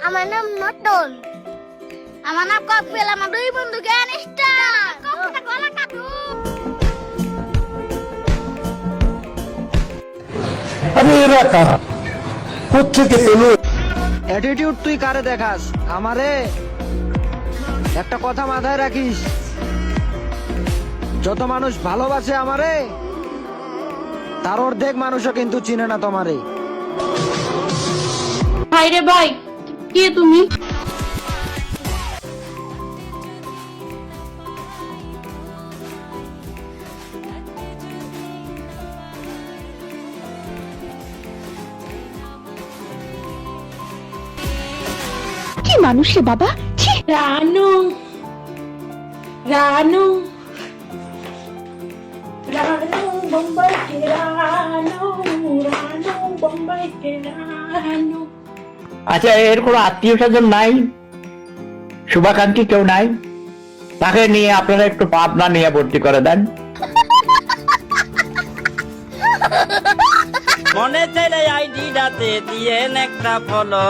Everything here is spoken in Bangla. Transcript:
আমার নাম নটন। আমার নাম কপিল। আমার দুই বন্ধু গ্যাংস্টার। কপিলটা গলা কাটু। আরে এরা কারা? কোত্থেকে এলো? অ্যাটিটিউড তুই কারে দেখাস? আমারে একটা কথা মাথায় রাখিস, যত মানুষ ভালোবাসে আমারে তার অর্ধেক মানুষও কিন্তু চিনে না তোমারে। ভাই রে ভাই, কে তুমি? কি মানুষ রে বাবা, ছি। রানু, রানু, রানু বোম্বাই কে রানু, রানু বোম্বাই কে রানু। আচ্ছা, এর কোনো আত্মীয় স্বজন নাই, শুভাকাঙ্ক্ষী কেউ নাই? তাকে নিয়ে আপনারা একটু পাবনা নিয়ে ভর্তি করে দেন। মনে চাইলে আইডিটাতে দিয়ে একটা ফলো